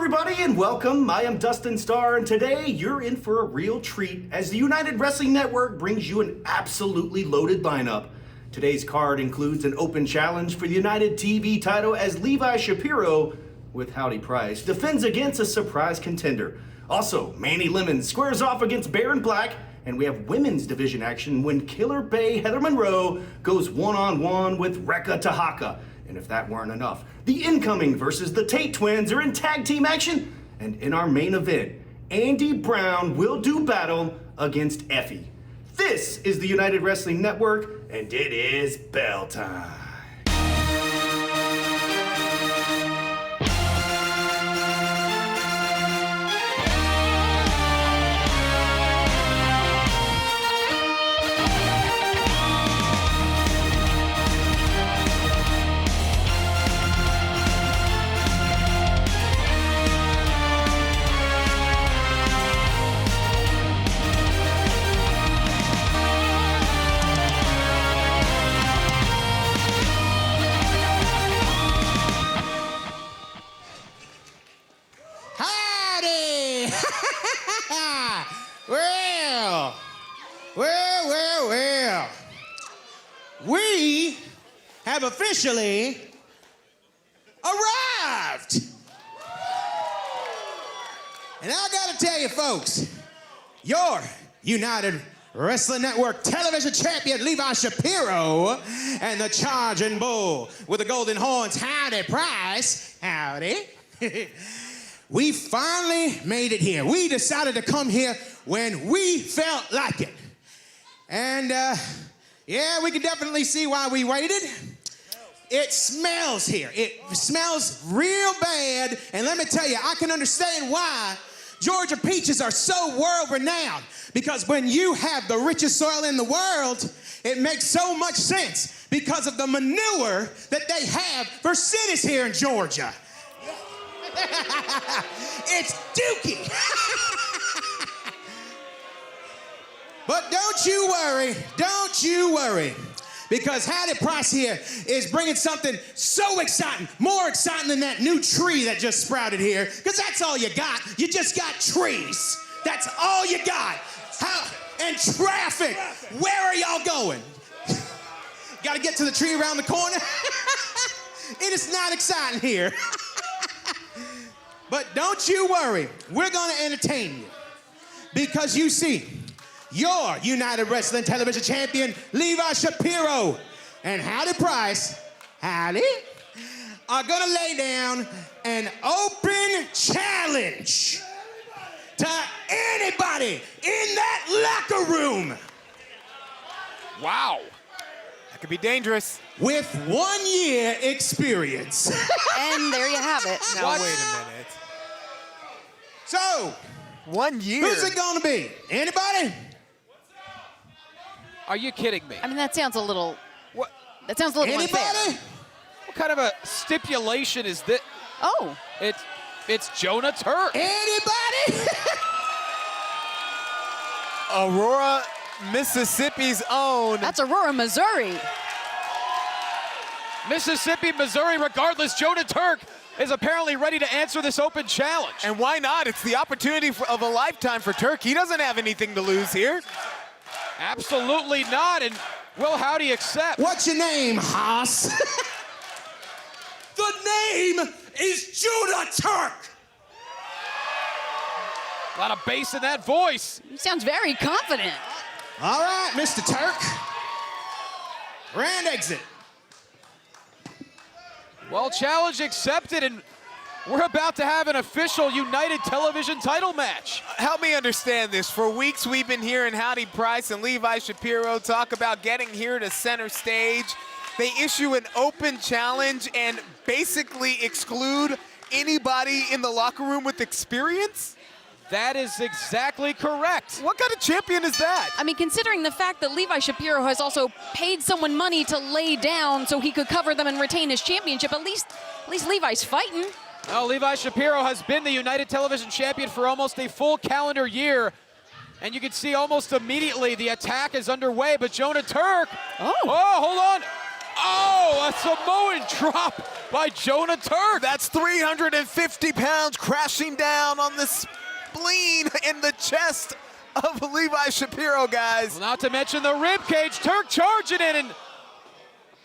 everybody, and welcome. I am Dustin Starr, and today you're in for a real treat as the United Wrestling Network brings you an absolutely loaded lineup. Today's card includes an open challenge for the United TV title as Levi Shapiro, with Howdy Price, defends against a surprise contender. Also, Manny Lemon squares off against Baron Black, and we have women's division action when Killer Bay Heather Monroe goes one-on-one with Rekka Tahaka. And if that weren't enough, the Incoming versus the Tate Twins are in tag team action. And in our main event, Andy Brown will do battle against Effie. This is the United Wrestling Network, and it is bell time. Well. We have officially arrived. And I gotta tell you, folks, your United Wrestling Network television champion Levi Shapiro and the Charging Bull with the golden horns, Howdy Price, howdy. We finally made it here. We decided to come here when we felt like it. And yeah, we can definitely see why we waited. It smells here. It smells real bad. And let me tell you, I can understand why Georgia peaches are so world-renowned. Because when you have the richest soil in the world, it makes so much sense because of the manure that they have for cities here in Georgia. It's dookie. But don't you worry, because Howdy Price here is bringing something so exciting, more exciting than that new tree that just sprouted here, because that's all you got. You just got trees. That's all you got. And traffic. Where are y'all going? Got to get to the tree around the corner? It is not exciting here. But don't you worry, we're going to entertain you. Because you see, your United Wrestling Television Champion, Levi Shapiro, and Howdy Price, howdy, are going to lay down an open challenge to anybody in that locker room. Wow. That could be dangerous. With 1 year experience. And there you have it. Now, wait a minute. So, 1 year? who's it gonna be? Anybody? Are you kidding me? I mean, that sounds a little. What? That sounds a little Anybody? unfair. What kind of a stipulation is this? Oh. It's Jonah Turk. Anybody? Aurora, Mississippi's own. That's Aurora, Missouri. Mississippi, Missouri, regardless, Jonah Turk is apparently ready to answer this open challenge. And why not? It's the opportunity of a lifetime for Turk. He doesn't have anything to lose here. Absolutely not, and will Howdy accept? What's your name, Haas? The name is Jonah Turk. A lot of bass in that voice. He sounds very confident. All right, Mr. Turk. Grand exit. Well, challenge accepted, and we're about to have an official United Television title match. Help me understand this. For weeks, we've been hearing Howdy Price and Levi Shapiro talk about getting here to center stage. They issue an open challenge and basically exclude anybody in the locker room with experience? That is exactly correct. What kind of champion is that? I mean, considering the fact that Levi Shapiro has also paid someone money to lay down so he could cover them and retain his championship, at least Levi's fighting. Well, Levi Shapiro has been the United Television champion for almost a full calendar year. And you can see almost immediately the attack is underway, but Jonah Turk. Oh, hold on. Oh, a Samoan drop by Jonah Turk. That's 350 pounds crashing down on the spleen in the chest of Levi Shapiro, guys. Well, not to mention the rib cage. Turk charging in, and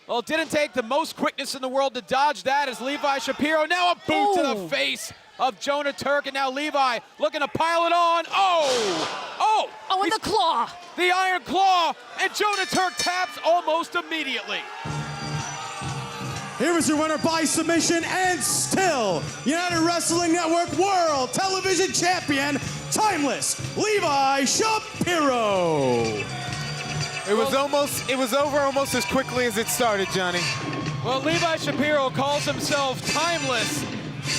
well, it didn't take the most quickness in the world to dodge that as Levi Shapiro. Now a boot to the face of Jonah Turk, and now Levi looking to pile it on. Oh, and the claw. The iron claw, and Jonah Turk taps almost immediately. Here is your winner by submission and still United Wrestling Network World Television Champion, Timeless Levi Shapiro. It was over almost as quickly as it started, Johnny. Well, Levi Shapiro calls himself timeless.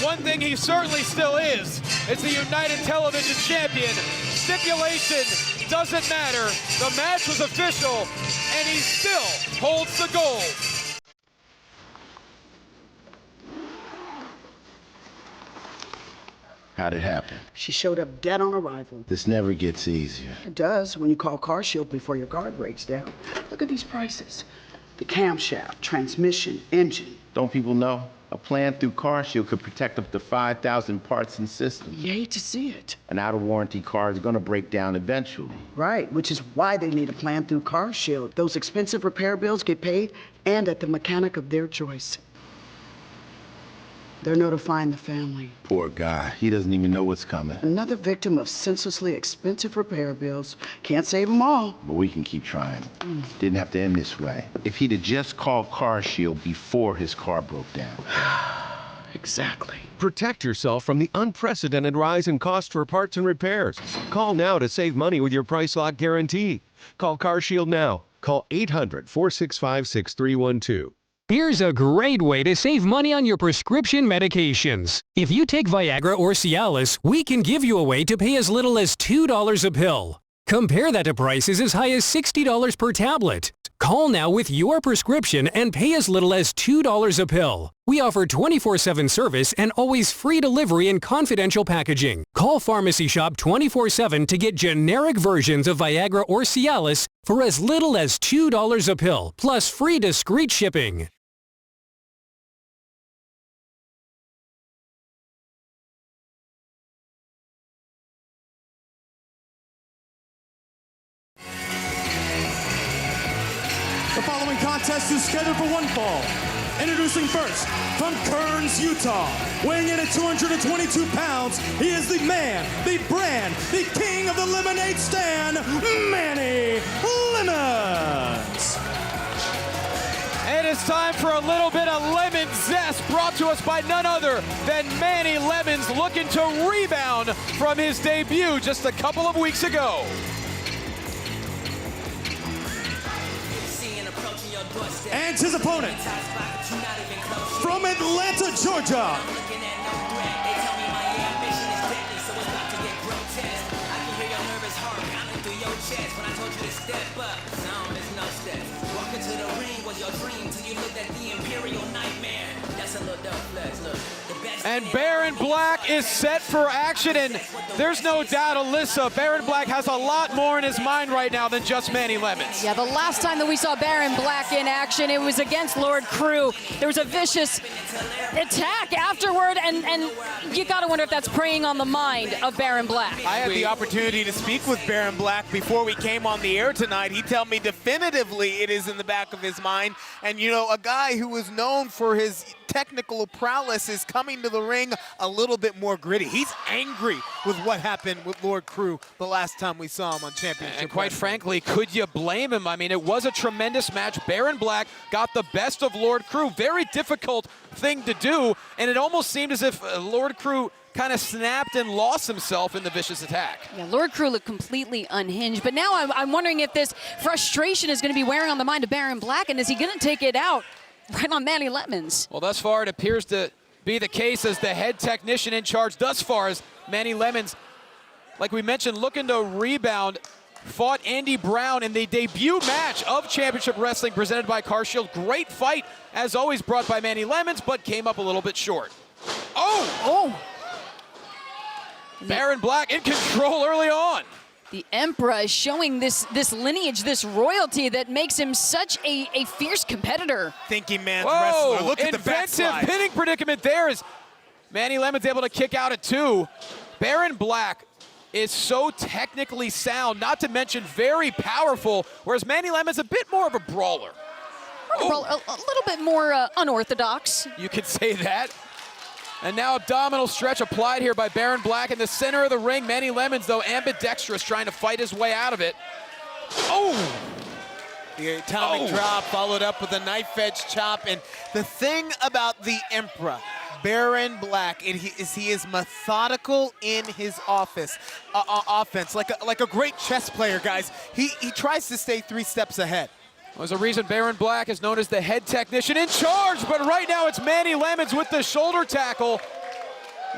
One thing he certainly still is the United Television Champion. Stipulation doesn't matter. The match was official, and he still holds the gold. How'd it happen? She showed up dead on arrival. This never gets easier. It does when you call Car Shield before your car breaks down. Look at these prices. The camshaft, transmission, engine. Don't people know? A plan through Car Shield could protect up to 5,000 parts and systems. You hate to see it. An out-of-warranty car is gonna break down eventually. Right, which is why they need a plan through Car Shield. Those expensive repair bills get paid and at the mechanic of their choice. They're notifying the family. Poor guy. He doesn't even know what's coming. Another victim of senselessly expensive repair bills. Can't save them all. But we can keep trying. Didn't have to end this way. If he'd have just called Car Shield before his car broke down. Exactly. Protect yourself from the unprecedented rise in cost for parts and repairs. Call now to save money with your price lock guarantee. Call Car Shield now. Call 800-465-6312. Here's a great way to save money on your prescription medications. If you take Viagra or Cialis, we can give you a way to pay as little as $2 a pill. Compare that to prices as high as $60 per tablet. Call now with your prescription and pay as little as $2 a pill. We offer 24/7 service and always free delivery and confidential packaging. Call Pharmacy Shop 24/7 to get generic versions of Viagra or Cialis for as little as $2 a pill, plus free discreet shipping. The following contest is scheduled for one fall. Introducing first, from Kearns, Utah, weighing in at 222 pounds, he is the man, the brand, the king of the lemonade stand, Manny Lemons. And it's time for a little bit of lemon zest brought to us by none other than Manny Lemons, looking to rebound from his debut just a couple of weeks ago. And his opponent, from Atlanta, Georgia, And Baron Black is set for action, and there's no doubt, Alyssa, Baron Black has a lot more in his mind right now than just Manny Lemons. Yeah, the last time that we saw Baron Black in action, it was against Lord Crew. There was a vicious attack afterward, and you gotta wonder if that's preying on the mind of Baron Black. I had the opportunity to speak with Baron Black before we came on the air tonight. He told me definitively it is in the back of his mind. And, you know, a guy who is known for his technical prowess is coming to the ring a little bit more gritty. He's angry with what happened with Lord Crew the last time we saw him on Championship. And quite frankly, could you blame him? I mean, it was a tremendous match. Baron Black got the best of Lord Crew. Very difficult thing to do, and it almost seemed as if Lord Crew kind of snapped and lost himself in the vicious attack. Yeah, Lord Crew looked completely unhinged, but now I'm wondering if this frustration is going to be wearing on the mind of Baron Black, and is he going to take it out right on Manny Lemons? Well, thus far, it appears to be the case as the head technician in charge thus far as Manny Lemons, like we mentioned, looking to rebound, fought Andy Brown in the debut match of Championship Wrestling presented by Car Shield. Great fight, as always, brought by Manny Lemons, but came up a little bit short. Oh! Oh! Baron Black in control early on. The Emperor is showing this lineage, this royalty that makes him such a fierce competitor. Thinking man's wrestler. Look at the inventive backslide. pinning predicament there as Manny Lemon's able to kick out at 2. Baron Black is so technically sound, not to mention very powerful, whereas Manny Lemon's a bit more of a brawler. A little bit more unorthodox. You could say that. And now abdominal stretch applied here by Baron Black in the center of the ring. Manny Lemons, though, ambidextrous, trying to fight his way out of it. Oh! The atomic drop followed up with a knife edge chop. And the thing about the Emperor, Baron Black, he is methodical in his offense, like a great chess player, guys. He tries to stay 3 steps ahead. There's a reason Baron Black is known as the head technician in charge, but right now it's Manny Lemons with the shoulder tackle.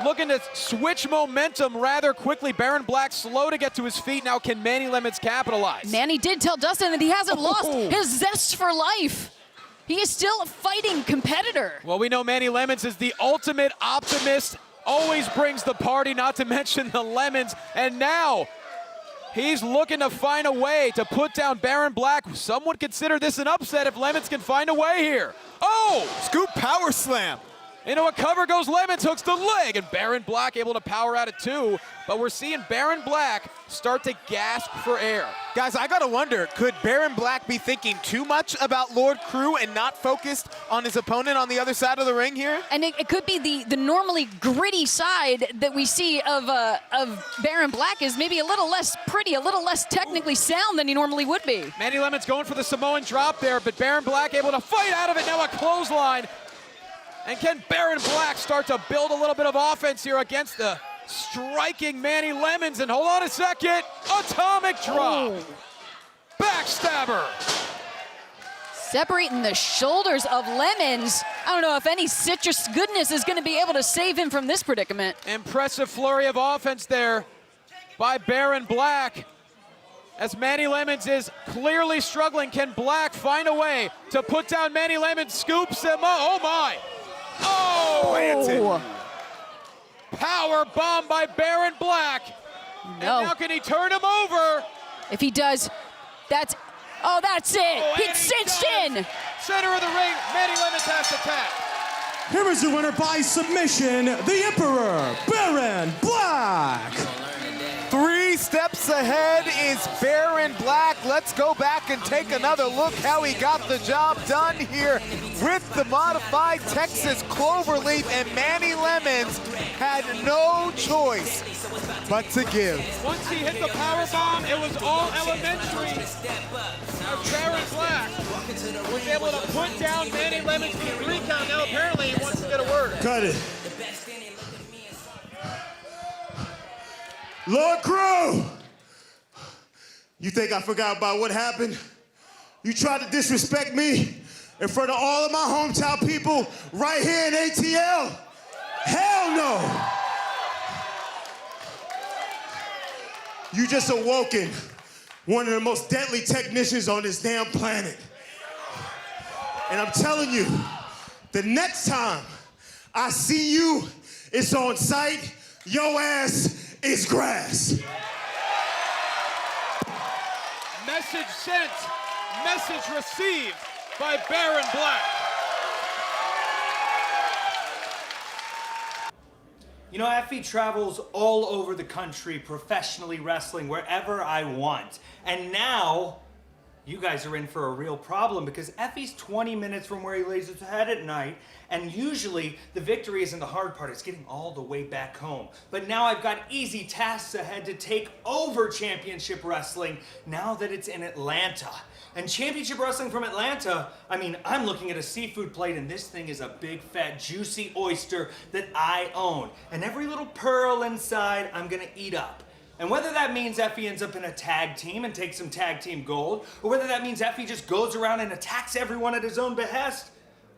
Looking to switch momentum rather quickly. Baron Black slow to get to his feet. Now can Manny Lemons capitalize? Manny did tell Dustin that he hasn't lost his zest for life. He is still a fighting competitor. Well, we know Manny Lemons is the ultimate optimist, always brings the party, not to mention the lemons. And now he's looking to find a way to put down Baron Black. Some would consider this an upset if Lemons can find a way here. Oh! Scoop power slam. Into a cover goes Lemons, hooks the leg, and Baron Black able to power out at 2. But we're seeing Baron Black start to gasp for air. Guys, I gotta wonder, could Baron Black be thinking too much about Lord Crew and not focused on his opponent on the other side of the ring here? And it could be the normally gritty side that we see of Baron Black is maybe a little less pretty, a little less technically sound than he normally would be. Manny Lemons going for the Samoan drop there, but Baron Black able to fight out of it. Now a clothesline. And can Baron Black start to build a little bit of offense here against the striking Manny Lemons? And hold on a second, atomic drop. Backstabber. Separating the shoulders of Lemons. I don't know if any citrus goodness is going to be able to save him from this predicament. Impressive flurry of offense there by Baron Black. As Manny Lemons is clearly struggling, can Black find a way to put down Manny Lemons? Scoops him up. Oh my. Oh! Power bomb by Baron Black. No. And now can he turn him over? If he does, that's it. It's cinched in. Center of the ring, Manny Lemons has to tap. Here is your winner by submission, the Emperor, Baron Black. 3 steps ahead is Baron Black. Let's go back and take another look how he got the job done here with the modified Texas Cloverleaf, and Manny Lemons had no choice but to give. Once he hit the power bomb, it was all elementary. As Baron Black was able to put down Manny Lemons in the 3 count. Now apparently he wants to get a word. Cut it. Lord Crew! You think I forgot about what happened? You tried to disrespect me in front of all of my hometown people right here in ATL? Hell no! You just awoken one of the most deadly technicians on this damn planet. And I'm telling you, the next time I see you, it's on sight, your ass is grass. Message sent, message received by Baron Black. You know, Effie travels all over the country professionally wrestling wherever I want. And now, you guys are in for a real problem because Effie's 20 minutes from where he lays his head at night, and usually the victory isn't the hard part, it's getting all the way back home. But now I've got easy tasks ahead to take over Championship Wrestling now that it's in Atlanta. And Championship Wrestling from Atlanta, I mean, I'm looking at a seafood plate and this thing is a big fat juicy oyster that I own. And every little pearl inside I'm gonna eat up. And whether that means Effie ends up in a tag team and takes some tag team gold, or whether that means Effie just goes around and attacks everyone at his own behest,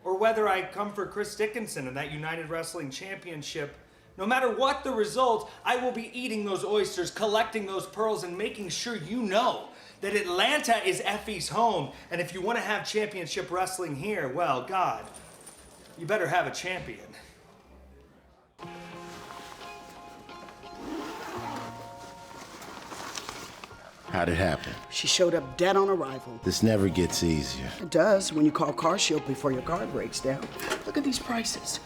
or whether I come for Chris Dickinson and that United Wrestling Championship, no matter what the result, I will be eating those oysters, collecting those pearls, and making sure you know that Atlanta is Effie's home. And if you want to have Championship Wrestling here, well, God, you better have a champion. How'd it happen? She showed up dead on arrival. This never gets easier. It does when you call CarShield before your car breaks down. Look at these prices.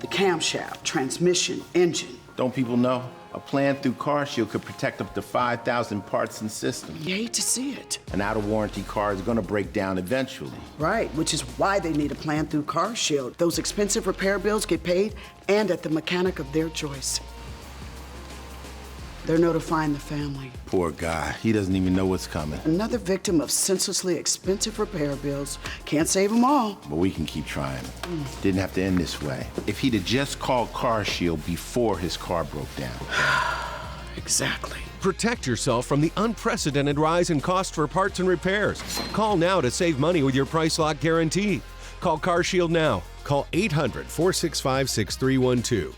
The camshaft, transmission, engine. Don't people know? A plan through CarShield could protect up to 5,000 parts and systems. You hate to see it. An out-of-warranty car is gonna break down eventually. Right, which is why they need a plan through CarShield. Those expensive repair bills get paid and at the mechanic of their choice. They're notifying the family. Poor guy, he doesn't even know what's coming. Another victim of senselessly expensive repair bills. Can't save them all. But we can keep trying. Didn't have to end this way. If he'd have just called CarShield before his car broke down. Exactly. Protect yourself from the unprecedented rise in cost for parts and repairs. Call now to save money with your price lock guarantee. Call CarShield now. Call 800-465-6312.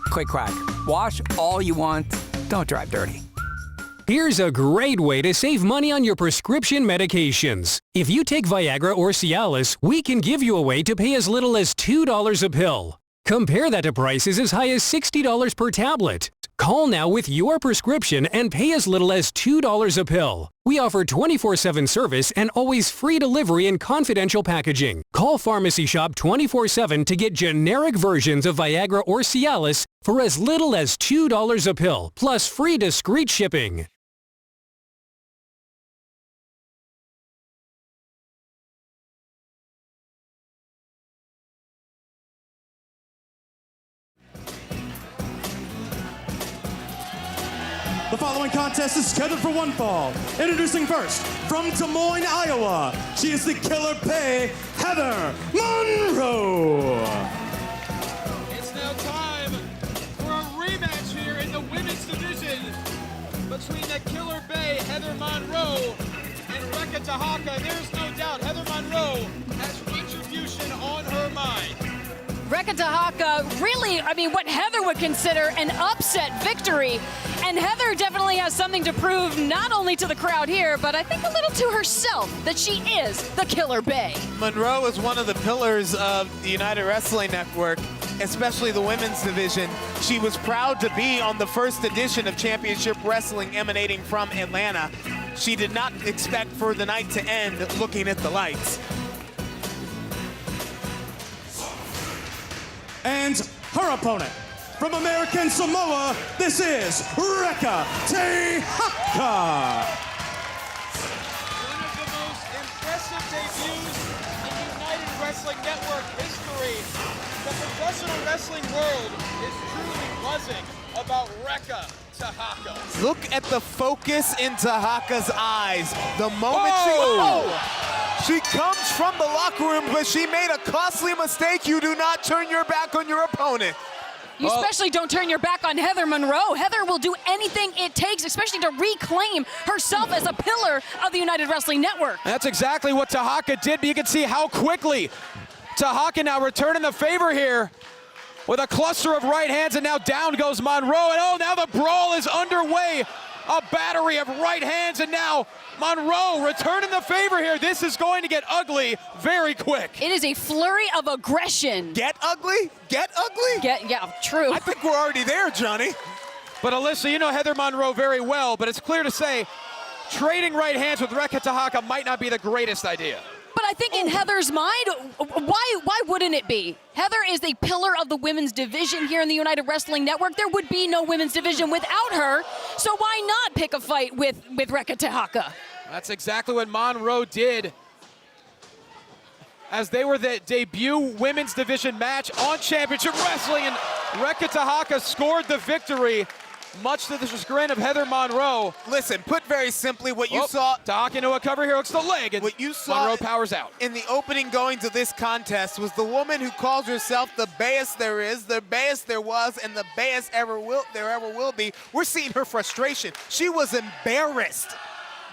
Quick crack. Wash all you want. Don't drive dirty. Here's a great way to save money on your prescription medications. If you take Viagra or Cialis, we can give you a way to pay as little as $2 a pill. Compare that to prices as high as $60 per tablet. Call now with your prescription and pay as little as $2 a pill. We offer 24/7 service and always free delivery and confidential packaging. Call Pharmacy Shop 24/7 to get generic versions of Viagra or Cialis for as little as $2 a pill, plus free discreet shipping. The following contest is scheduled for one fall. Introducing first, from Des Moines, Iowa, she is the Killer Bay, Heather Monroe. It's now time for a rematch here in the women's division between the Killer Bay, Heather Monroe, and Rekka Tahaka. There's no doubt Heather Monroe has retribution on her mind. Rekka Tahaka, really, I mean, what Heather would consider an upset victory. And Heather definitely has something to prove, not only to the crowd here, but I think a little to herself, that she is the Killer Bay. Monroe is one of the pillars of the United Wrestling Network, especially the women's division. She was proud to be on the first edition of Championship Wrestling emanating from Atlanta. She did not expect for the night to end looking at the lights. And her opponent, from American Samoa, this is Rekka Tahaka. One of the most impressive debuts in United Wrestling Network history. The professional wrestling world is truly buzzing about Rekka Tahaka. Look at the focus in Tahaka's eyes. The moment she comes from the locker room, but she made a costly mistake. You do not turn your back on your opponent. You especially don't turn your back on Heather Monroe. Heather will do anything it takes, especially to reclaim herself as a pillar of the United Wrestling Network. That's exactly what Tahaka did, but you can see how quickly Tahaka now returning the favor here with a cluster of right hands, and now down goes Monroe, and oh, now the brawl is underway. A battery of right hands, and now Monroe returning the favor here. This is going to get ugly very quick. It is a flurry of aggression. Get ugly? Get ugly? Yeah, true. I think we're already there, Johnny. But Alyssa, you know Heather Monroe very well, but it's clear to say trading right hands with Rekka Tahaka might not be the greatest idea. But I think in Heather's mind, why wouldn't it be? Heather is a pillar of the women's division here in the United Wrestling Network. There would be no women's division without her, so why not pick a fight with Rekka Tahaka? That's exactly what Monroe did, as they were the debut women's division match on Championship Wrestling, and Rekka Tahaka scored the victory, much to the chagrin of Heather Monroe. Listen, put very simply, what you saw. Tahaka into a cover here, hooks the leg, and what you saw Monroe powers out. In the opening going to this contest was the woman who calls herself the bayest there is, the bayest there was, and the bayest there ever will be. We're seeing her frustration. She was embarrassed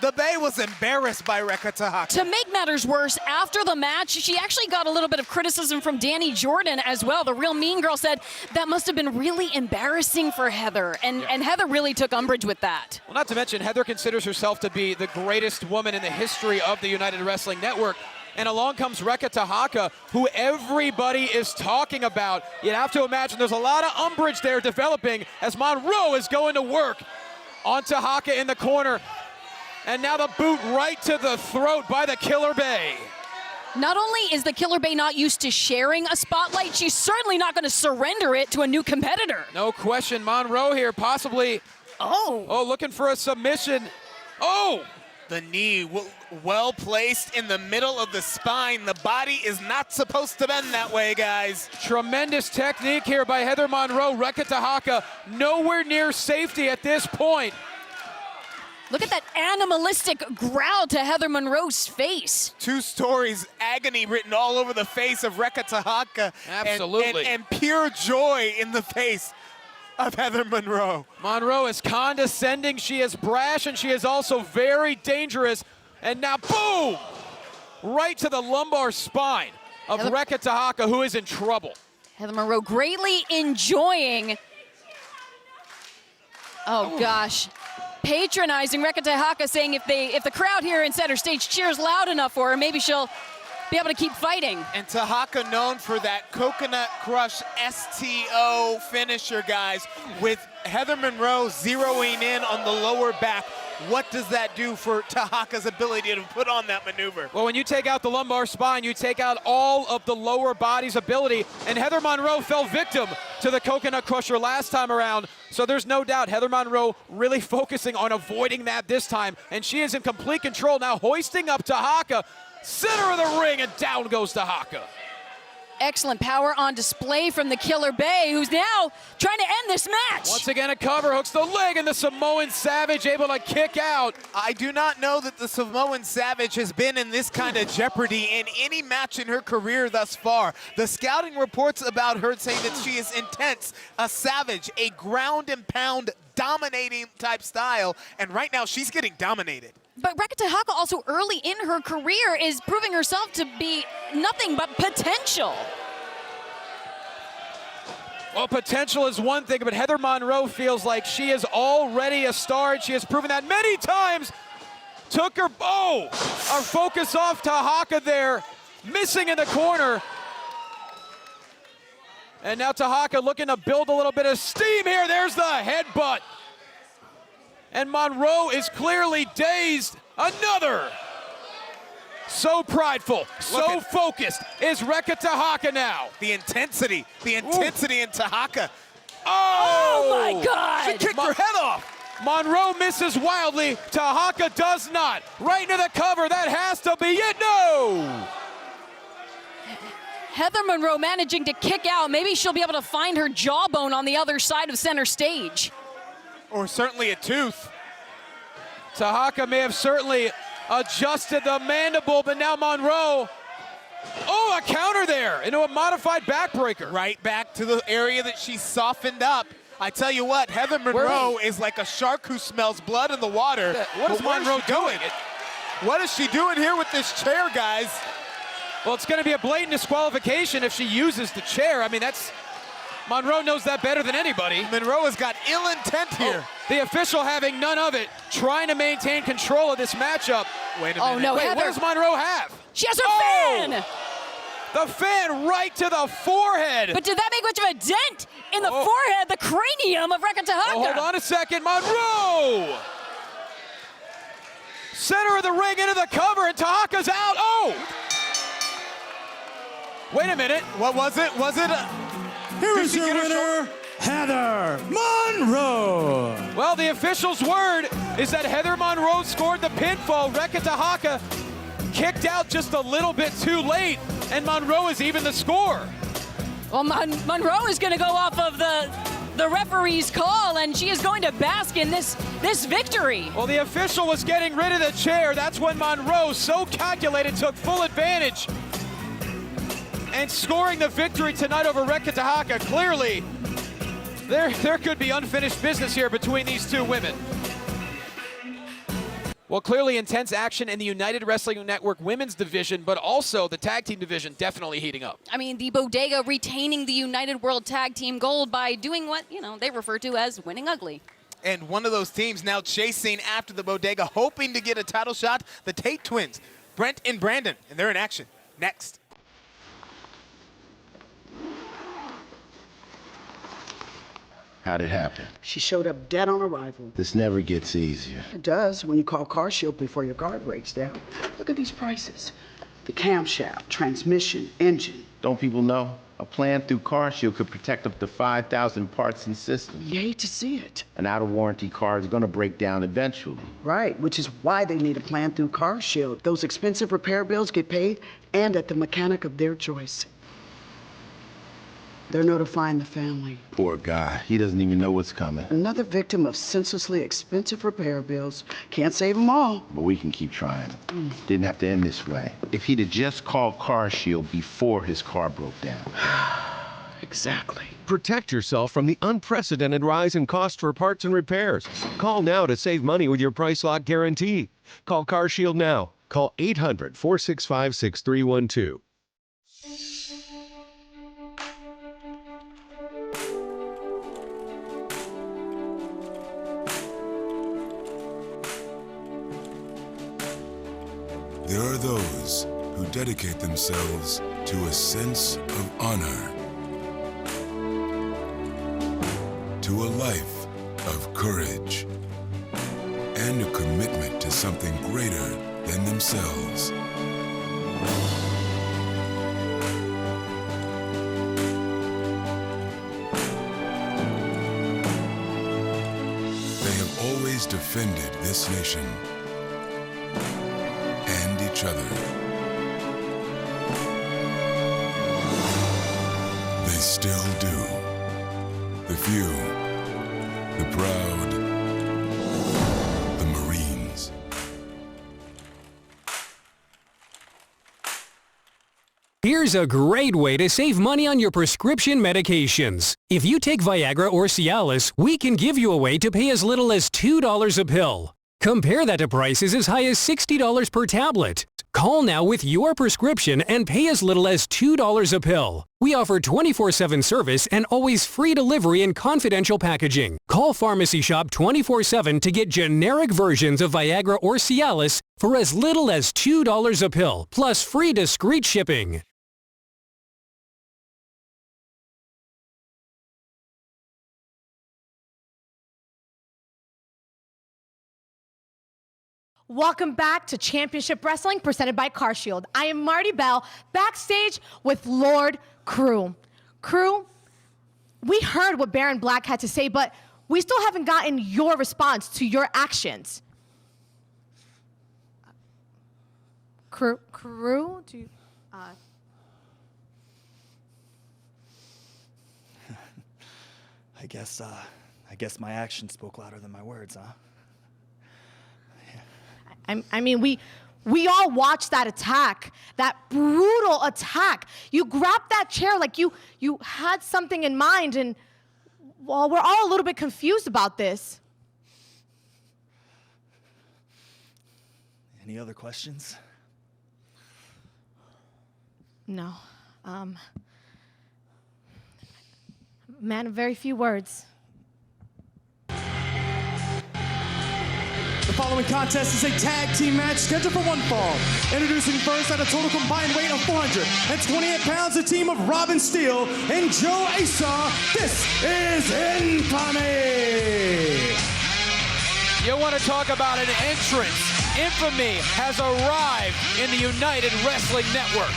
The Bay was embarrassed by Rekka Tahaka. To make matters worse, after the match, she actually got a little bit of criticism from Danny Jordan as well. The real mean girl said that must have been really embarrassing for Heather, and Heather really took umbrage with that. Well, not to mention, Heather considers herself to be the greatest woman in the history of the United Wrestling Network. And along comes Rekka Tahaka, who everybody is talking about. You'd have to imagine there's a lot of umbrage there developing as Monroe is going to work on Tahaka in the corner. And now the boot right to the throat by the Killer Bay. Not only is the Killer Bay not used to sharing a spotlight, she's certainly not going to surrender it to a new competitor. No question, Monroe here possibly. Oh, looking for a submission. Oh! The knee well placed in the middle of the spine. The body is not supposed to bend that way, guys. Tremendous technique here by Heather Monroe. Rekka Tahaka nowhere near safety at this point. Look at that animalistic growl to Heather Monroe's face. 2 stories, agony written all over the face of Rekka Tahaka. Absolutely. And pure joy in the face of Heather Monroe. Monroe is condescending, she is brash, and she is also very dangerous. And now, boom! Right to the lumbar spine of Rekka Tahaka, who is in trouble. Heather Monroe greatly enjoying, gosh, patronizing Rekka Tahaka, saying if the crowd here in center stage cheers loud enough for her, maybe she'll be able to keep fighting. And Tahaka known for that coconut crush STO finisher, guys, with Heather Monroe zeroing in on the lower back. What does that do for Tahaka's ability to put on that maneuver? Well, when you take out the lumbar spine, you take out all of the lower body's ability, and Heather Monroe fell victim to the coconut crusher last time around, so there's no doubt Heather Monroe really focusing on avoiding that this time, and she is in complete control now, hoisting up Tahaka, center of the ring, and down goes Tahaka. Excellent power on display from the Killer Bay, who's now trying to end this match. Once again, a cover, hooks the leg, and the Samoan Savage able to kick out. I do not know that the Samoan Savage has been in this kind of jeopardy in any match in her career thus far. The scouting reports about her saying that she is intense, a savage, a ground and pound dominating type style, and right now she's getting dominated. But Rekka Tahaka also early in her career is proving herself to be nothing but potential. Well, potential is one thing, but Heather Monroe feels like she is already a star, and she has proven that many times. Took her, our focus off Tahaka there, missing in the corner. And now Tahaka looking to build a little bit of steam here. There's the headbutt. And Monroe is clearly dazed. Another. So prideful, so focused is Rekka Tahaka now. The intensity in Tahaka. Oh my God! She kicked her head off. Monroe misses wildly. Tahaka does not. Right into the cover. That has to be it. No! Heather Monroe managing to kick out. Maybe she'll be able to find her jawbone on the other side of center stage. Or certainly a tooth. Tahaka may have certainly adjusted the mandible, but now Monroe, a counter there into a modified backbreaker. Right back to the area that she softened up. I tell you what, Heather Monroe is like a shark who smells blood in the water. What is Monroe doing? What is she doing here with this chair, guys? Well, it's going to be a blatant disqualification if she uses the chair. I mean, Monroe knows that better than anybody. Monroe has got ill intent here. The official having none of it, trying to maintain control of this matchup. Wait a minute. No, Wait, Heather. what does Monroe have? She has her fan! The fan right to the forehead. But did that make much of a dent in the forehead, the cranium of Rekka Tahaka? Hold on a second, Monroe! Center of the ring into the cover, and Tahaka's out. Wait a minute. What was it? Here is your winner, Heather Monroe. Well, the official's word is that Heather Monroe scored the pinfall. Rekka Tahaka kicked out just a little bit too late, and Monroe is even the score. Well, Monroe is going to go off of the referee's call, and she is going to bask in this victory. Well, the official was getting rid of the chair. That's when Monroe, so calculated, took full advantage and scoring the victory tonight over Rekka Tahaka. Clearly, there could be unfinished business here between these two women. Well, clearly intense action in the United Wrestling Network women's division, but also the tag team division definitely heating up. I mean, the Bodega retaining the United World Tag Team Gold by doing what, they refer to as winning ugly. And one of those teams now chasing after the Bodega, hoping to get a title shot, the Tate twins, Brent and Brandon, and they're in action. Next. How'd it happen? She showed up dead on arrival. This never gets easier. It does when you call CarShield before your guard breaks down. Look at these prices. The camshaft, transmission, engine. Don't people know? A plan through CarShield could protect up to 5,000 parts and systems. You hate to see it. An out-of-warranty car is gonna break down eventually. Right, which is why they need a plan through CarShield. Those expensive repair bills get paid and at the mechanic of their choice. They're notifying the family. Poor guy. He doesn't even know what's coming. Another victim of senselessly expensive repair bills. Can't save them all. But we can keep trying. Didn't have to end this way. If he'd have just called CarShield before his car broke down. Exactly. Protect yourself from the unprecedented rise in cost for parts and repairs. Call now to save money with your price lock guarantee. Call CarShield now. Call 800-465-6312. There are those who dedicate themselves to a sense of honor, to a life of courage, and a commitment to something greater than themselves. They have always defended this nation and each other. They still do. The few, the proud, the Marines. Here's a great way to save money on your prescription medications. If you take Viagra or Cialis, we can give you a way to pay as little as $2 a pill. Compare that to prices as high as $60 per tablet. Call now with your prescription and pay as little as $2 a pill. We offer 24/7 service and always free delivery and confidential packaging. Call Pharmacy Shop 24/7 to get generic versions of Viagra or Cialis for as little as $2 a pill, plus free discreet shipping. Welcome back to Championship Wrestling presented by CarShield. I am Marty Bell, backstage with Lord Crew. Crew, we heard what Baron Black had to say, but we still haven't gotten your response to your actions. Crew, do you, I guess my actions spoke louder than my words, huh? I mean, we all watched that attack, that brutal attack. You grabbed that chair like you had something in mind, and well, we're all a little bit confused about this. Any other questions? No. Man of very few words. The following contest is a tag team match scheduled for one fall. Introducing first at a total combined weight of 428 pounds, the team of Robin Steele and Joe Asa. This is Infamy! You want to talk about an entrance? Infamy has arrived in the United Wrestling Network.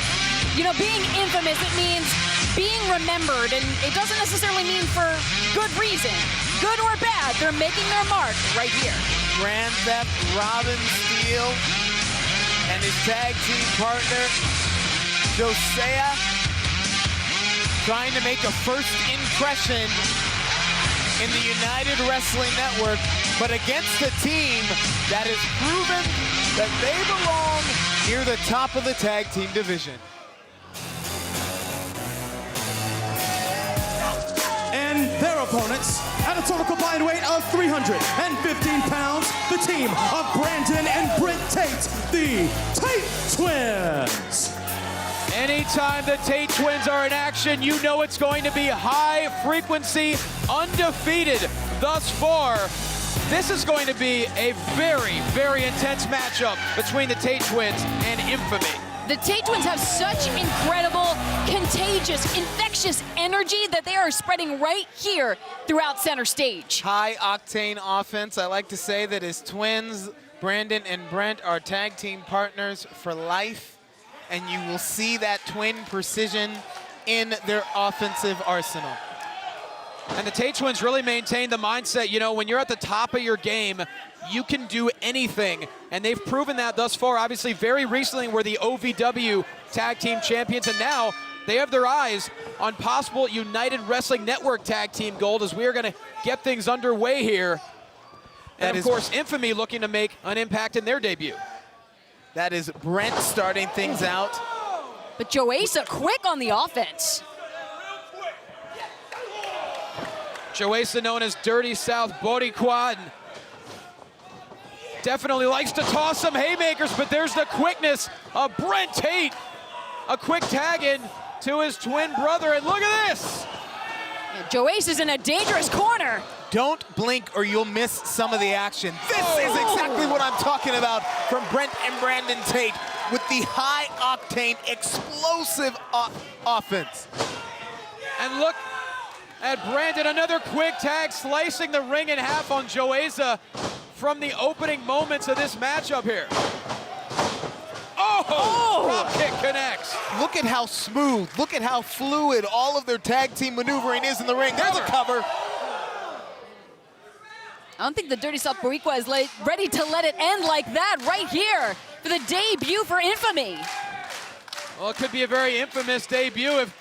You know, being infamous, it means being remembered, and it doesn't necessarily mean for good reason. Good or bad, they're making their mark right here. Grand Theft Robin Steele and his tag team partner, Josiah, trying to make a first impression in the United Wrestling Network, but against a team that has proven that they belong near the top of the tag team division. And their opponents, at a total combined weight of 315 pounds, the team of Brandon and the Tate Twins. Anytime the Tate Twins are in action, you know it's going to be high frequency, undefeated thus far. This is going to be a very, very intense matchup between the Tate Twins and Infamy. The Tate Twins have such incredible, contagious, infectious energy that they are spreading right here throughout center stage. High octane offense. I like to say that his twins, Brandon and Brent, are tag team partners for life, and you will see that twin precision in their offensive arsenal. And the Tate Twins really maintain the mindset, you know, when you're at the top of your game, you can do anything. And they've proven that thus far. Obviously, very recently were the OVW Tag Team Champions, and now they have their eyes on possible United Wrestling Network Tag Team Gold as we are going to get things underway here. And of course, Infamy looking to make an impact in their debut. That is Brent starting things out. But Joe Asa quick on the offense. Joe Asa, known as Dirty South Boricua, definitely likes to toss some haymakers, but there's the quickness of Brent Tate. A quick tag in to his twin brother, and look at this. Yeah, Joe Asa's in a dangerous corner. Don't blink or you'll miss some of the action. This is exactly what I'm talking about from Brent and Brandon Tate with the high-octane, explosive offense. And look at Brandon, another quick tag, slicing the ring in half on Joe Asa from the opening moments of this matchup here. Oh! Drop kick connects. Look at how smooth, look at how fluid all of their tag team maneuvering is in the ring. There's a cover. I don't think the Dirty South Boricua is ready to let it end like that right here for the debut for Infamy. Well, it could be a very infamous debut if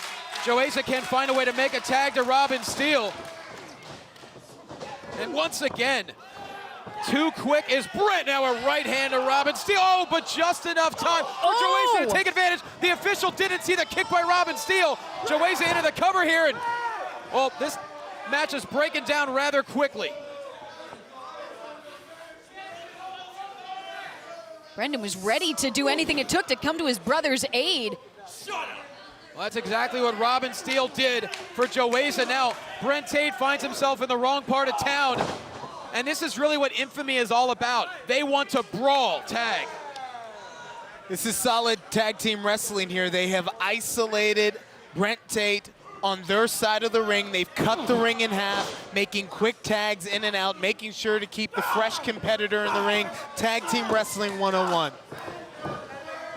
Joe Asa can find a way to make a tag to Robin Steele. And once again, too quick is Brent. Now a right hand to Robin Steele. Oh, but just enough time for Joe Asa to take advantage. The official didn't see the kick by Robin Steele. Joe Asa into the cover here, and well, this match is breaking down rather quickly. Brendan was ready to do anything it took to come to his brother's aid. Well, that's exactly what Robin Steele did for Joe Asa. Now, Brent Tate finds himself in the wrong part of town. And this is really what Infamy is all about. They want to brawl tag. This is solid tag team wrestling here. They have isolated Brent Tate on their side of the ring. They've cut the ring in half, making quick tags in and out, making sure to keep the fresh competitor in the ring. Tag Team Wrestling 101.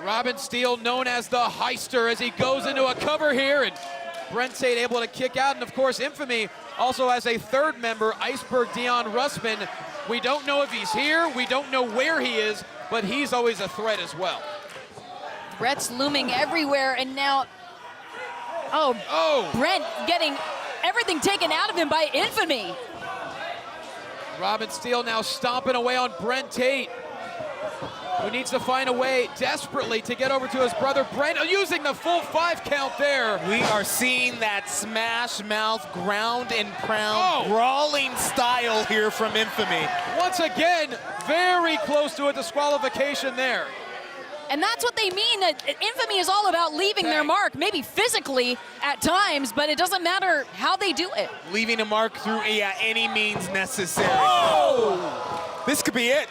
Robin Steele, known as the Heister, as he goes into a cover here, and Brent Tate able to kick out. And of course, Infamy also has a third member, Iceberg Dion Russman. We don't know if he's here, we don't know where he is, but he's always a threat as well. Brett's looming everywhere, and now, Brent getting everything taken out of him by Infamy. Robin Steele now stomping away on Brent Tate, who needs to find a way desperately to get over to his brother Brent, using the full 5 count there. We are seeing that smash mouth, ground and pound, brawling style here from Infamy. Once again, very close to a disqualification there. And that's what they mean. Infamy is all about leaving their mark, maybe physically at times, but it doesn't matter how they do it. Leaving a mark through any means necessary. Oh! This could be it.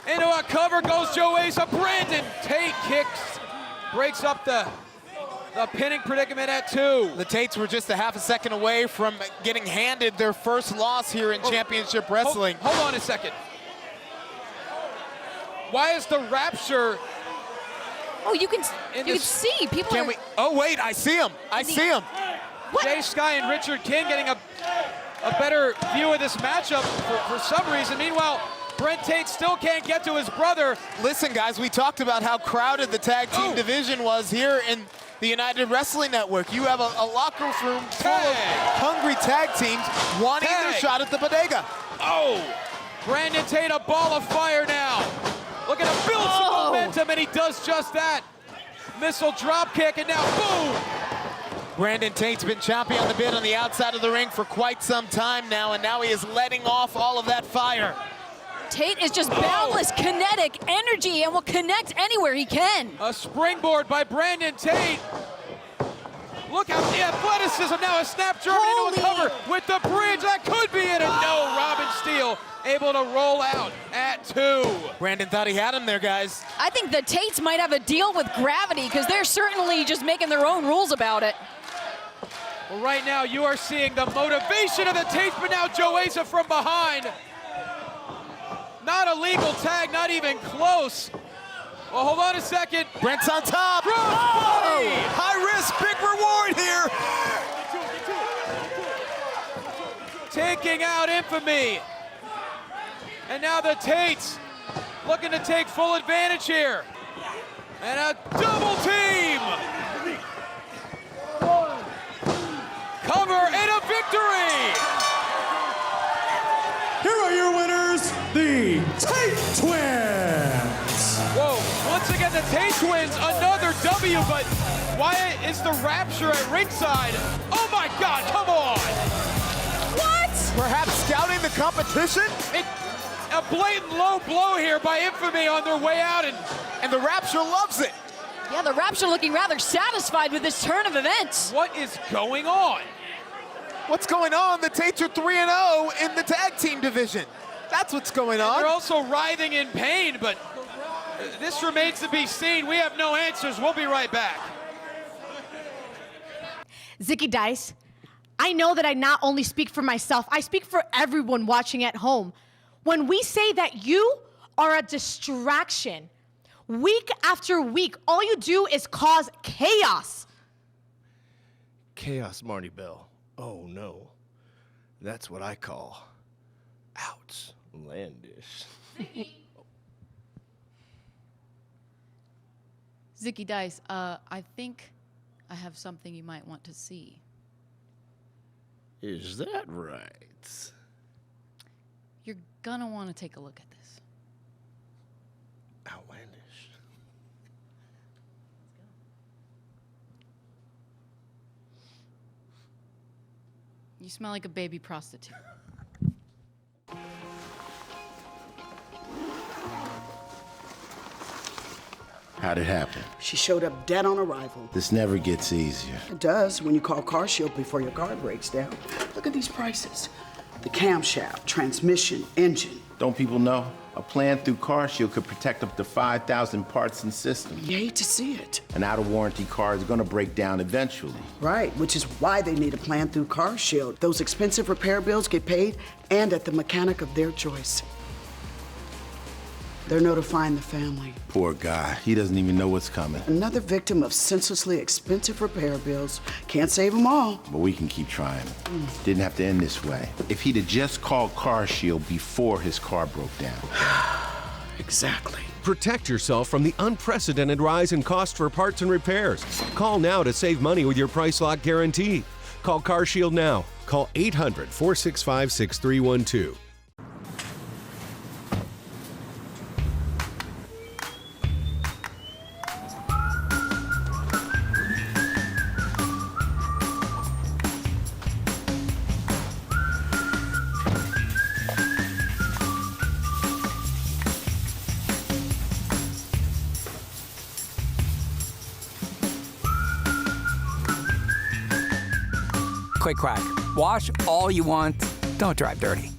Into a cover goes Joe Asa. Brandon Tate kicks, breaks up the pinning predicament at 2. The Tates were just a half a second away from getting handed their first loss here in Championship Wrestling. Hold on a second. Why is the Rapture? Oh, you can see people. Can we? Oh wait, I see him. I see him. Jay Sky and Richard King getting a better view of this matchup for some reason. Meanwhile, Brent Tate still can't get to his brother. Listen, guys, we talked about how crowded the tag team division was here in the United Wrestling Network. You have a locker room full of hungry tag teams wanting their shot at the bodega. Oh, Brandon Tate, a ball of fire now. Looking to build some momentum, and he does just that. Missile drop kick, and now boom! Brandon Tate's been chomping on the bit on the outside of the ring for quite some time now, and now he is letting off all of that fire. Tate is just boundless kinetic energy and will connect anywhere he can. A springboard by Brandon Tate. Look out the athleticism now, a snap German into a cover with the bridge. That could be it, and no, Robin Steele able to roll out at 2. Brandon thought he had him there, guys. I think the Tates might have a deal with gravity because they're certainly just making their own rules about it. Well, right now you are seeing the motivation of the Tates, but now Joesa from behind. Not a legal tag, not even close. Well, hold on a second. Brent's on top. Oh, high risk, big reward here. Taking out Infamy. And now the Tates looking to take full advantage here. And a double team. Cover and a victory. Here are your winners, the Tate Twins. Whoa, once again the Tate Twins, another W, but Wyatt is the Rapture at ringside. Oh my God, come on. What? Perhaps scouting the competition? A blatant low blow here by Infamy on their way out, and the Rapture loves it. Yeah, the Rapture looking rather satisfied with this turn of events. What is going on? What's going on? The Tates are 3-0 in the tag team division. That's what's going on. They're also writhing in pain, but this remains to be seen. We have no answers. We'll be right back. Zicky Dice, I know that I not only speak for myself, I speak for everyone watching at home. When we say that you are a distraction, week after week, all you do is cause chaos. Chaos, Marty Bell. Oh no. That's what I call outlandish. Zicky Dice, I think I have something you might want to see. Is that right? You're gonna want to take a look at this. Outlandish. You smell like a baby prostitute. How'd it happen? She showed up dead on arrival. This never gets easier. It does when you call Car Shield before your car breaks down. Look at these prices. The camshaft, transmission, engine. Don't people know? A plan through Car Shield could protect up to 5,000 parts and systems. You hate to see it. An out-of-warranty car is gonna break down eventually. Right, which is why they need a plan through Car Shield. Those expensive repair bills get paid and at the mechanic of their choice. They're notifying the family. Poor guy. He doesn't even know what's coming. Another victim of senselessly expensive repair bills. Can't save them all. But we can keep trying. Didn't have to end this way. If he'd have just called Car Shield before his car broke down. Exactly. Protect yourself from the unprecedented rise in cost for parts and repairs. Call now to save money with your price lock guarantee. Call Car Shield now. Call 800-465-6312. Quick crack. Wash all you want. Don't drive dirty.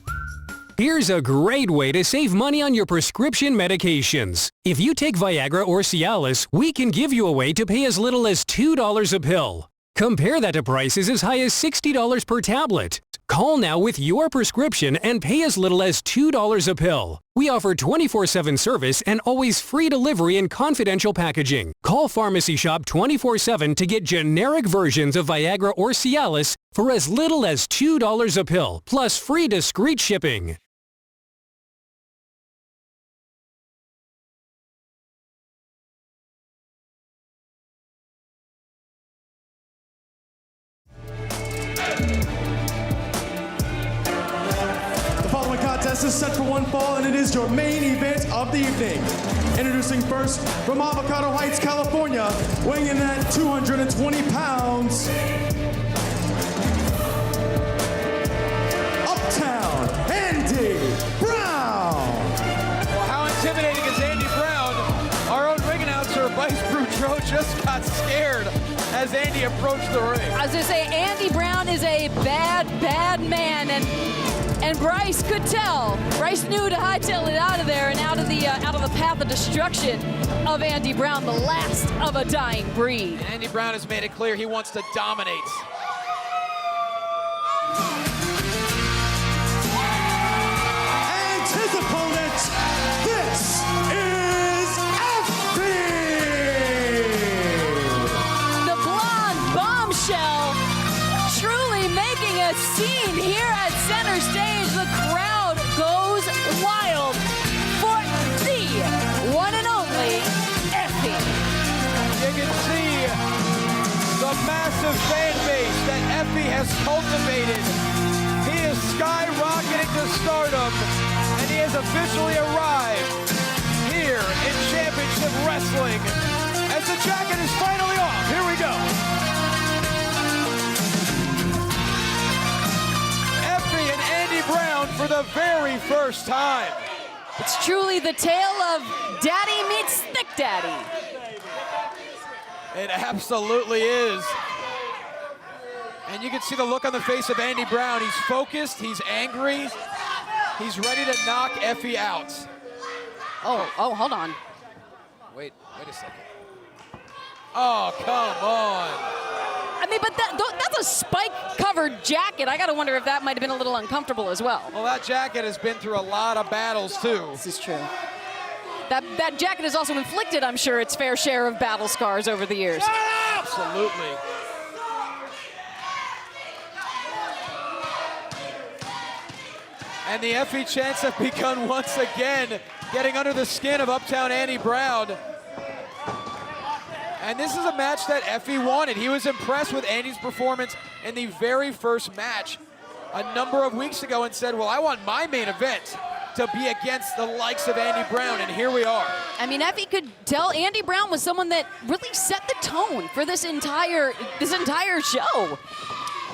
Here's a great way to save money on your prescription medications. If you take Viagra or Cialis, we can give you a way to pay as little as $2 a pill. Compare that to prices as high as $60 per tablet. Call now with your prescription and pay as little as $2 a pill. We offer 24/7 service and always free delivery and confidential packaging. Call Pharmacy Shop 24/7 to get generic versions of Viagra or Cialis for as little as $2 a pill, plus free discreet shipping. Contest is set for one fall, and it is your main event of the evening. Introducing first, from Avocado Heights, California, weighing in at 220 pounds, Uptown Andy Brown. Monroe just got scared as Andy approached the ring. I was gonna say, Andy Brown is a bad, bad man, and Bryce could tell. Bryce knew to hightail it out of there and out of the path of destruction of Andy Brown, the last of a dying breed. And Andy Brown has made it clear he wants to dominate. And his opponent, this is Effie! The blonde bombshell truly making a scene here at center stage. The crowd goes wild for the one and only Effie. You can see the massive fan base that Effie has cultivated. He is skyrocketing to stardom, and he has officially arrived here in Championship Wrestling as the jacket is finally off. Here we go. Effie and Andy Brown for the very first time. It's truly the tale of Daddy meets Thick Daddy. It absolutely is. And you can see the look on the face of Andy Brown. He's focused, he's angry, he's ready to knock Effie out. Oh, hold on. Wait a second. Oh, come on. I mean, but that's a spike-covered jacket. I gotta wonder if that might have been a little uncomfortable as well. Well, that jacket has been through a lot of battles, too. This is true. That jacket has also inflicted, I'm sure, its fair share of battle scars over the years. Absolutely. And the Effie chants have begun once again, getting under the skin of Uptown Andy Brown. And this is a match that Effie wanted. He was impressed with Andy's performance in the very first match a number of weeks ago and said, well, I want my main event to be against the likes of Andy Brown, and here we are. I mean, Effie could tell Andy Brown was someone that really set the tone for this entire show.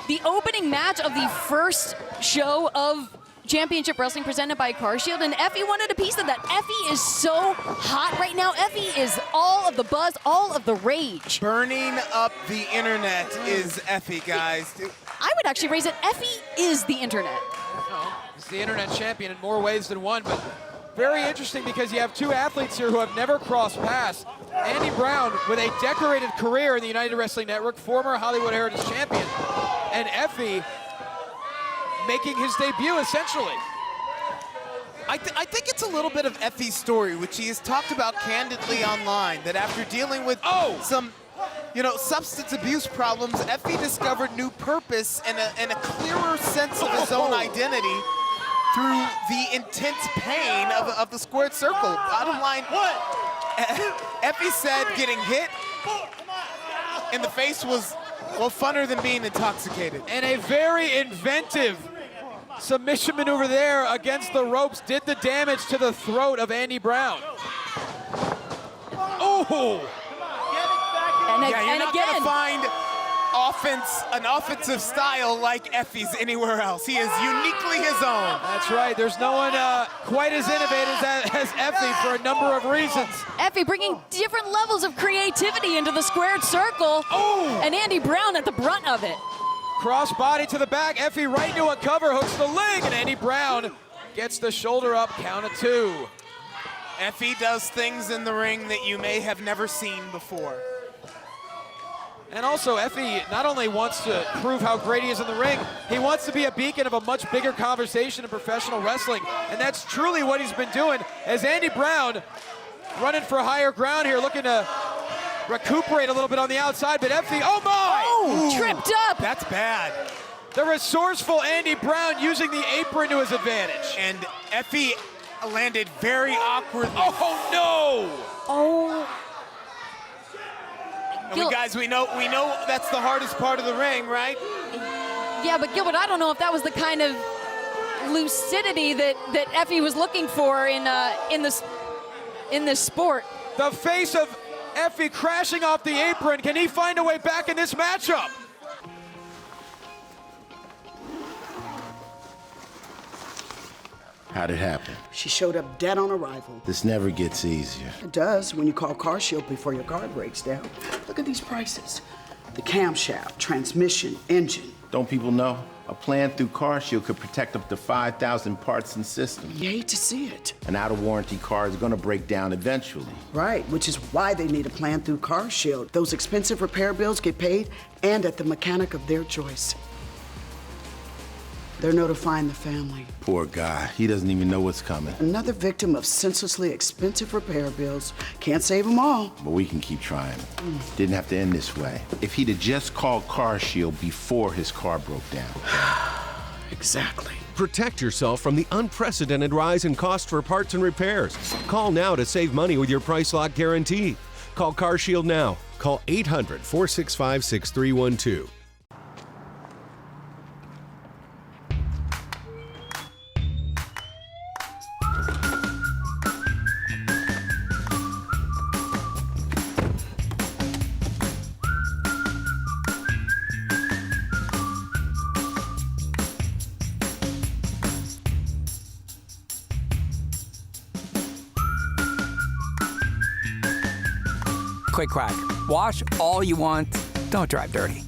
The opening match of the first show of Championship Wrestling presented by CarShield, and Effie wanted a piece of that. Effie is so hot right now. Effie is all of the buzz, all of the rage. Burning up the internet is Effie, guys. I would actually raise it, Effie is the internet. He's the internet champion in more ways than one, but very interesting because you have two athletes here who have never crossed paths. Andy Brown with a decorated career in the United Wrestling Network, former Hollywood Heritage champion, and Effie making his debut, essentially. I think it's a little bit of Effie's story, which he has talked about candidly online, that after dealing with some, substance abuse problems, Effie discovered new purpose and a clearer sense of his own identity through the intense pain of the squared circle. Bottom line, Effie said getting hit in the face was, well, funner than being intoxicated. And a very inventive submission maneuver there against the ropes did the damage to the throat of Andy Brown. Oh! And you're not again, gonna find an offensive style like Effie's anywhere else. He is uniquely his own. That's right. There's no one quite as innovative as Effie for a number of reasons. Effie bringing different levels of creativity into the squared circle. Oh! And Andy Brown at the brunt of it. Cross body to the back. Effie right into a cover, hooks the leg, and Andy Brown gets the shoulder up, count of two. Effie does things in the ring that you may have never seen before. And also, Effie not only wants to prove how great he is in the ring, he wants to be a beacon of a much bigger conversation in professional wrestling. And that's truly what he's been doing, as Andy Brown running for higher ground here, looking to recuperate a little bit on the outside, but Effie, oh my! Oh, tripped up! That's bad. The resourceful Andy Brown using the apron to his advantage. And Effie landed very awkwardly. Oh no! Oh. And guys, we know that's the hardest part of the ring, right? Yeah, but Gilbert, I don't know if that was the kind of lucidity that Effie was looking for in this sport. The face of Effie crashing off the apron. Can he find a way back in this matchup? How'd it happen? She showed up dead on arrival. This never gets easier. It does when you call CarShield before your car breaks down. Look at these prices. The camshaft, transmission, engine. Don't people know? A plan through CarShield could protect up to 5,000 parts and systems. You hate to see it. An out-of-warranty car is gonna break down eventually. Right, which is why they need a plan through CarShield. Those expensive repair bills get paid and at the mechanic of their choice. They're notifying the family. Poor guy, he doesn't even know what's coming. Another victim of senselessly expensive repair bills. Can't save them all. But we can keep trying. Didn't have to end this way. If he'd have just called CarShield before his car broke down. Exactly. Protect yourself from the unprecedented rise in cost for parts and repairs. Call now to save money with your price lock guarantee. Call CarShield now. Call 800-465-6312. Quick crack. Wash all you want. Don't drive dirty.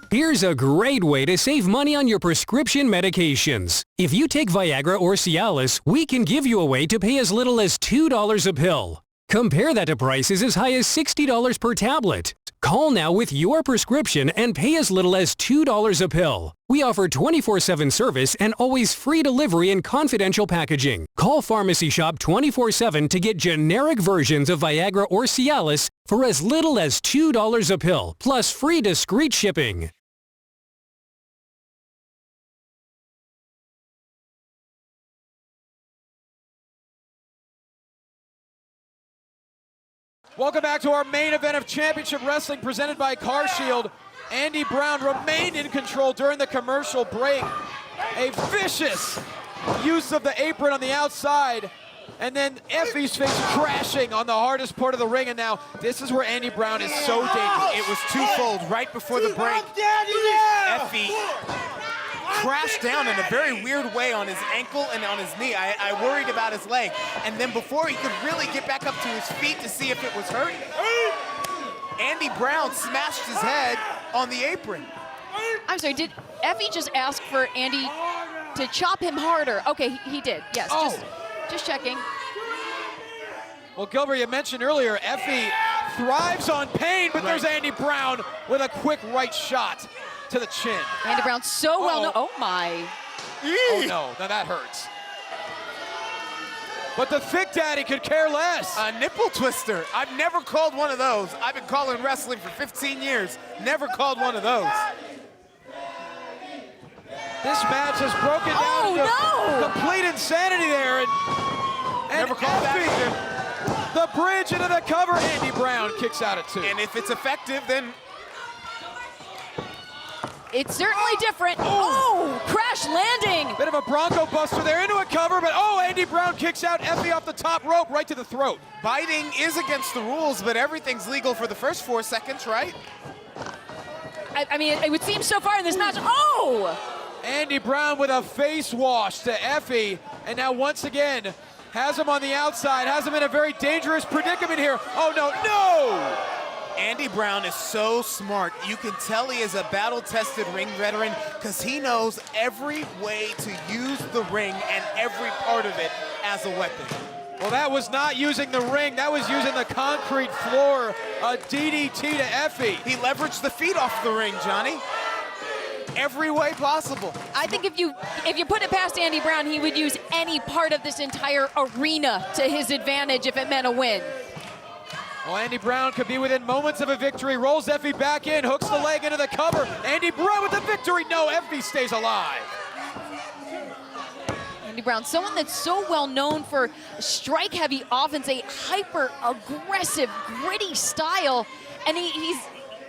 Here's a great way to save money on your prescription medications. If you take Viagra or Cialis, we can give you a way to pay as little as $2 a pill. Compare that to prices as high as $60 per tablet. Call now with your prescription and pay as little as $2 a pill. We offer 24/7 service and always free delivery and confidential packaging. Call Pharmacy Shop 24/7 to get generic versions of Viagra or Cialis for as little as $2 a pill, plus free discreet shipping. Welcome back to our main event of Championship Wrestling presented by CarShield. Andy Brown remained in control during the commercial break. A vicious use of the apron on the outside. And then Effie's face crashing on the hardest part of the ring. And now this is where Andy Brown is so dangerous. It was twofold. Right before the break, Effie crashed down in a very weird way on his ankle and on his knee. I worried about his leg. And then before he could really get back up to his feet to see if it was hurt, Andy Brown smashed his head on the apron. I'm sorry, did Effie just ask for Andy to chop him harder? Okay, he did, yes, just checking. Well, Gilbert, you mentioned earlier, Effie thrives on pain, but there's Andy Brown with a quick right shot to the chin. Andy Brown so well known. Oh my. Oh no, now that hurts. But the Thick Daddy could care less. A nipple twister. I've never called one of those. I've been calling wrestling for 15 years. Never called one of those. This match has broken down into complete insanity there. And never called that either. The bridge into the cover. Andy Brown kicks out at 2. And if it's effective, then it's certainly different. Oh, crash landing. Bit of a Bronco Buster there into a cover, but Andy Brown kicks out Effie off the top rope right to the throat. Biting is against the rules, but everything's legal for the first 4 seconds, right? I mean, it would seem so far in this match. Oh! Andy Brown with a face wash to Effie, and now once again has him on the outside, has him in a very dangerous predicament here. Oh no, no! Andy Brown is so smart. You can tell he is a battle-tested ring veteran because he knows every way to use the ring and every part of it as a weapon. Well, that was not using the ring. That was using the concrete floor. A DDT to Effie. He leveraged the feet off the ring, Johnny. Every way possible. I think if you put it past Andy Brown, he would use any part of this entire arena to his advantage if it meant a win. Well, Andy Brown could be within moments of a victory. Rolls Effie back in, hooks the leg into the cover. Andy Brown with the victory. No, Effie stays alive. Andy Brown, someone that's so well known for strike-heavy offense, a hyper-aggressive, gritty style, and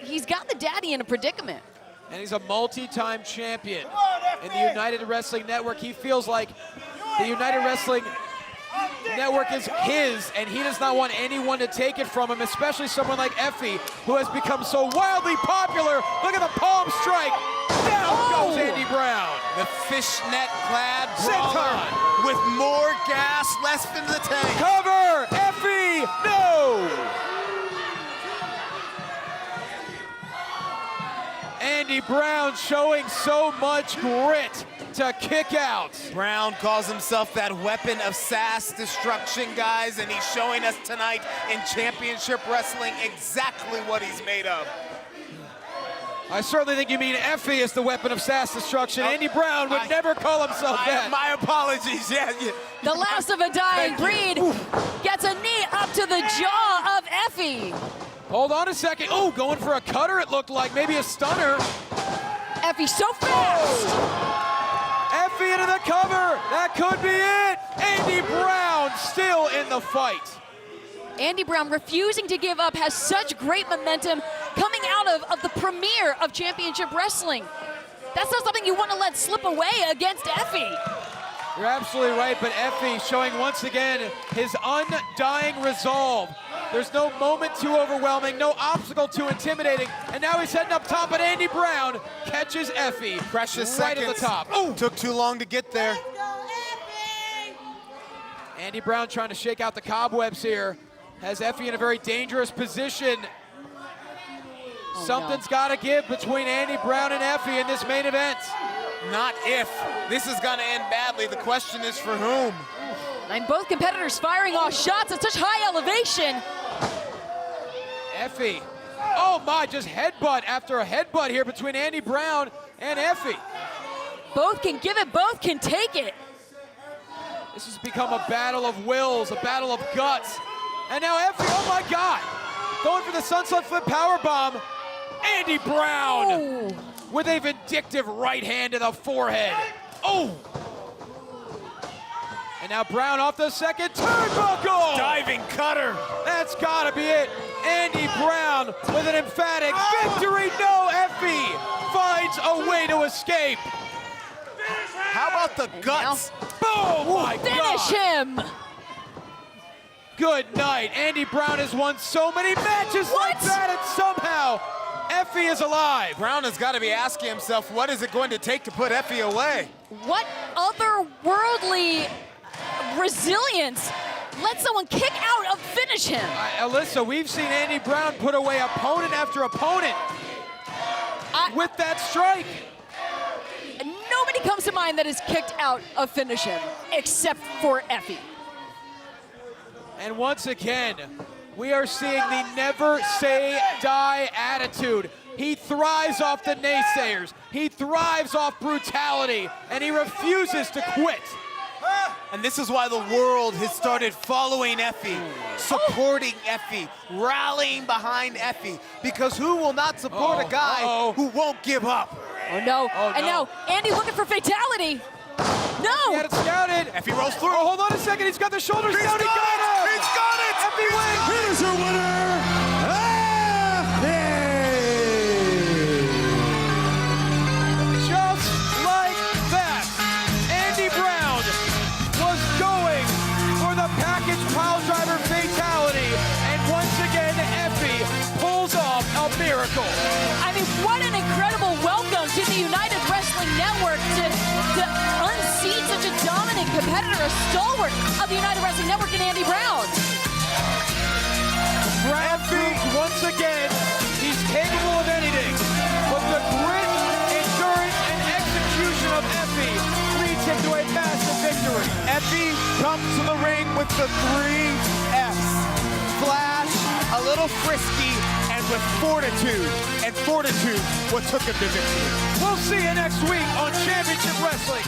he's got the daddy in a predicament. And he's a multi-time champion in the United Wrestling Network. He feels like the United Wrestling network is his, and he does not want anyone to take it from him, especially someone like Effie, who has become so wildly popular. Look at the palm strike. Down goes Andy Brown. The fishnet-clad brawler with more gas left in the tank. Cover! Effie! No! Andy Brown showing so much grit to kick out. Brown calls himself that weapon of sass destruction, guys, and he's showing us tonight in championship wrestling exactly what he's made of. I certainly think you mean Effie is the weapon of sass destruction. Andy Brown would never call himself that. My apologies, yeah. The last of a dying breed gets a knee up to the jaw of Effie. Hold on a second. Oh, going for a cutter, it looked like. Maybe a stunner. Effie so fast. Effie into the cover. That could be it. Andy Brown still in the fight. Andy Brown refusing to give up, has such great momentum coming out of the premiere of championship wrestling. That's not something you want to let slip away against Effie. You're absolutely right, but Effie showing once again his undying resolve. There's no moment too overwhelming, no obstacle too intimidating, and now he's heading up top, and Andy Brown catches Effie Precious right seconds. at the top. Oh, took too long to get there. Andy Brown trying to shake out the cobwebs here. Has Effie in a very dangerous position. Something's got to give between Andy Brown and Effie in this main event. Not if. This is going to end badly. The question is for whom? And both competitors firing off shots at such high elevation. Effie. Oh my, just headbutt after a headbutt here between Andy Brown and Effie. Both can give it, both can take it. This has become a battle of wills, a battle of guts. And now Effie, oh my God, going for the sunset flip powerbomb. Andy Brown with a vindictive right hand to the forehead. Oh! And now Brown off the second turnbuckle. Diving cutter. That's gotta be it. Andy Brown with an emphatic victory. No, Effie finds a way to escape. How about the guts? Oh my God. Finish him. Good night. Andy Brown has won so many matches like that, and somehow Effie is alive. Brown has got to be asking himself, what is it going to take to put Effie away? What otherworldly resilience let someone kick out and finish him? Alyssa, we've seen Andy Brown put away opponent after opponent with that strike. Nobody comes to mind that has kicked out a finish him, except for Effie. And once again, we are seeing the never say die attitude. He thrives off the naysayers. He thrives off brutality, and he refuses to quit. And this is why the world has started following Effie, supporting Effie, rallying behind Effie, because who will not support a guy who won't give up? Oh no, and now Andy looking for fatality. No! He had it scouted. Effie rolls through. Oh, hold on a second, he's got the shoulders down, he got it! He's got it! Effie wins! Here's your winner, Just like that, Andy Brown was going for the package pile driver fatality, and once again, Effie pulls off a miracle. I mean, what an incredible welcome to the United Wrestling Network to unseat such a dominant competitor, a stalwart of the United Wrestling Network in Andy Brown. Brown proves once again he's capable of anything, but the grit, endurance, and execution of Effie leads him to a massive victory. Effie comes to the ring with the 3 Fs. Flash, a little frisky, and with fortitude. And fortitude what took him to victory. We'll see you next week on Championship Wrestling.